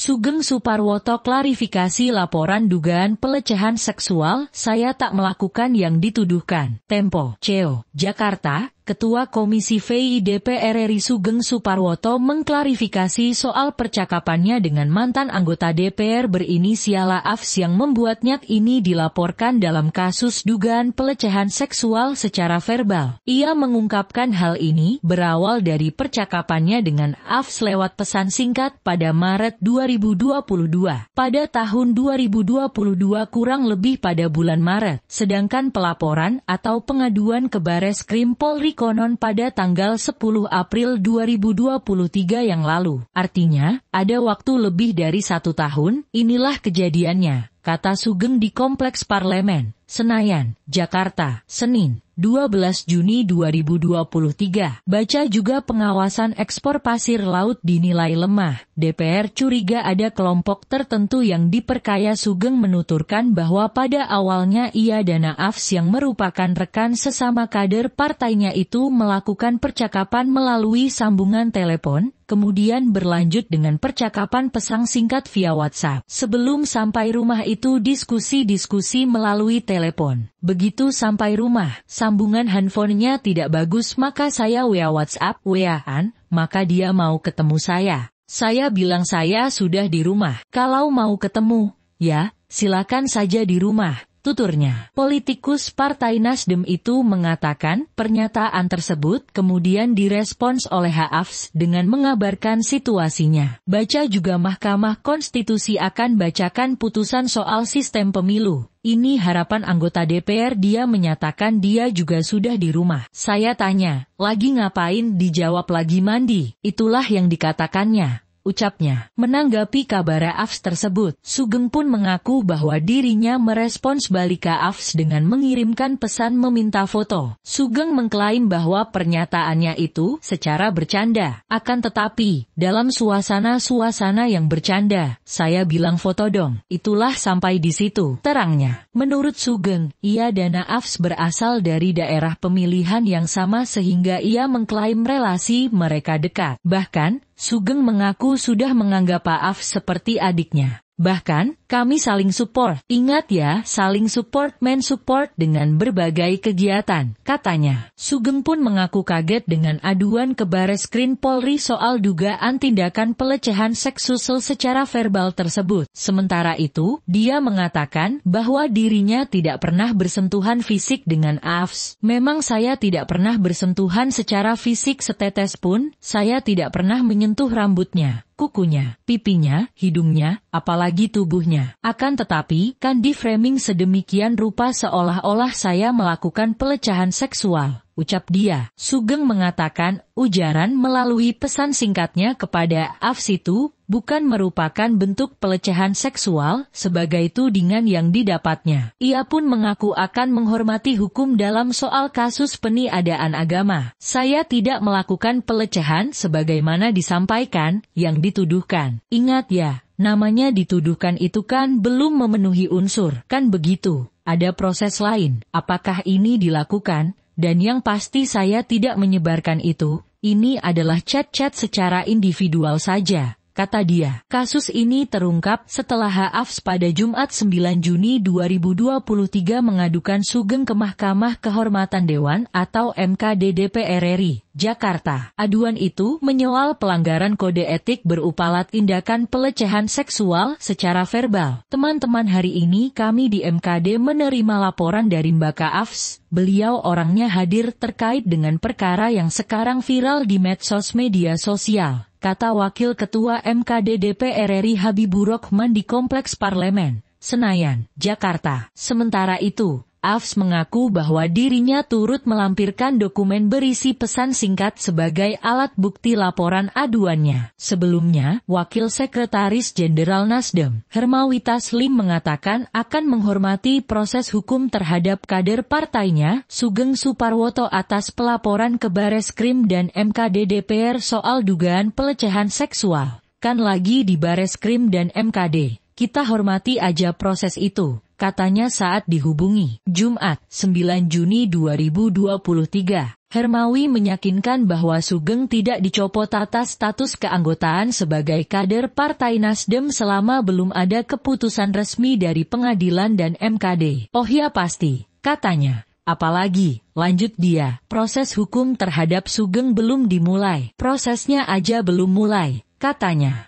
Sugeng Suparwoto klarifikasi laporan dugaan pelecehan seksual, saya tak melakukan yang dituduhkan. Tempo, CEO, Jakarta. Ketua Komisi VI DPR RI Sugeng Suparwoto mengklarifikasi soal percakapannya dengan mantan anggota DPR berinisial AFS yang membuatnya ini dilaporkan dalam kasus dugaan pelecehan seksual secara verbal. Ia mengungkapkan hal ini berawal dari percakapannya dengan AFS lewat pesan singkat pada Maret 2022. Pada tahun 2022 kurang lebih pada bulan Maret, sedangkan pelaporan atau pengaduan ke Bareskrim Polri konon pada tanggal 10 April 2023 yang lalu. Artinya, ada waktu lebih dari 1 tahun, inilah kejadiannya, kata Sugeng di Kompleks Parlemen, Senayan, Jakarta, Senin, 12 Juni 2023. Baca juga pengawasan ekspor pasir laut dinilai lemah. DPR curiga ada kelompok tertentu yang diperkaya. Sugeng menuturkan bahwa pada awalnya ia dan AFS yang merupakan rekan sesama kader partainya itu melakukan percakapan melalui sambungan telepon, kemudian berlanjut dengan percakapan pesan singkat via WhatsApp. Sebelum sampai rumah itu diskusi-diskusi melalui telepon. Begitu sampai rumah, sambungan handphonenya tidak bagus maka saya WhatsApp, WA-an, maka dia mau ketemu saya. Saya bilang saya sudah di rumah. Kalau mau ketemu, ya, silakan saja di rumah, tuturnya. Politikus Partai Nasdem itu mengatakan pernyataan tersebut kemudian direspons oleh AFS dengan mengabarkan situasinya. Baca juga Mahkamah Konstitusi akan bacakan putusan soal sistem pemilu. Ini harapan anggota DPR. Dia menyatakan dia juga sudah di rumah. Saya tanya, lagi ngapain? Dijawab lagi mandi. Itulah yang dikatakannya, ucapnya. Menanggapi kabar AFS tersebut, Sugeng pun mengaku bahwa dirinya merespons balik AFS dengan mengirimkan pesan meminta foto. Sugeng mengklaim bahwa pernyataannya itu secara bercanda. Akan tetapi, dalam suasana yang bercanda, saya bilang foto dong. Itulah sampai di situ, terangnya. Menurut Sugeng, ia dan AFS berasal dari daerah pemilihan yang sama sehingga ia mengklaim relasi mereka dekat. Bahkan, Sugeng mengaku sudah menganggap AFS seperti adiknya. Bahkan, kami saling support. Ingat ya, saling support men-support dengan berbagai kegiatan, katanya. Sugeng pun mengaku kaget dengan aduan ke Bareskrim Polri soal dugaan tindakan pelecehan seksual secara verbal tersebut. Sementara itu, dia mengatakan bahwa dirinya tidak pernah bersentuhan fisik dengan AFS. Memang saya tidak pernah bersentuhan secara fisik setetes pun, saya tidak pernah menyentuh rambutnya, kukunya, pipinya, hidungnya, apalagi tubuhnya. Akan tetapi, kan di-framing sedemikian rupa seolah-olah saya melakukan pelecehan seksual, ucap dia. Sugeng mengatakan, ujaran melalui pesan singkatnya kepada AFS itu bukan merupakan bentuk pelecehan seksual sebagai tudingan yang didapatnya. Ia pun mengaku akan menghormati hukum dalam soal kasus peniadaan agama. Saya tidak melakukan pelecehan sebagaimana disampaikan, yang dituduhkan. Ingat ya, namanya dituduhkan itu kan belum memenuhi unsur, kan begitu. Ada proses lain, apakah ini dilakukan? Dan yang pasti saya tidak menyebarkan itu, ini adalah chat-chat secara individual saja, kata dia. Kasus ini terungkap setelah AFS pada Jumat 9 Juni 2023 mengadukan Sugeng ke Mahkamah Kehormatan Dewan atau MKD DPR RI, Jakarta. Aduan itu menyoal pelanggaran kode etik berupa tindakan pelecehan seksual secara verbal. Teman-teman, hari ini kami di MKD menerima laporan dari Mbak AFS. Beliau orangnya hadir terkait dengan perkara yang sekarang viral di medsos media sosial, kata Wakil Ketua MKD DPR RI Habibur Rahman di Kompleks Parlemen, Senayan, Jakarta. Sementara itu, AFS mengaku bahwa dirinya turut melampirkan dokumen berisi pesan singkat sebagai alat bukti laporan aduannya. Sebelumnya, Wakil Sekretaris Jenderal Nasdem, Hermawi Taslim mengatakan akan menghormati proses hukum terhadap kader partainya, Sugeng Suparwoto atas pelaporan ke Bareskrim dan MKD DPR soal dugaan pelecehan seksual. Kan lagi di Bareskrim dan MKD. Kita hormati aja proses itu, katanya saat dihubungi. Jumat, 9 Juni 2023. Hermawi meyakinkan bahwa Sugeng tidak dicopot atas status keanggotaan sebagai kader Partai Nasdem selama belum ada keputusan resmi dari pengadilan dan MKD. Oh ya pasti, katanya. Apalagi, lanjut dia, proses hukum terhadap Sugeng belum dimulai. Prosesnya aja belum mulai, katanya.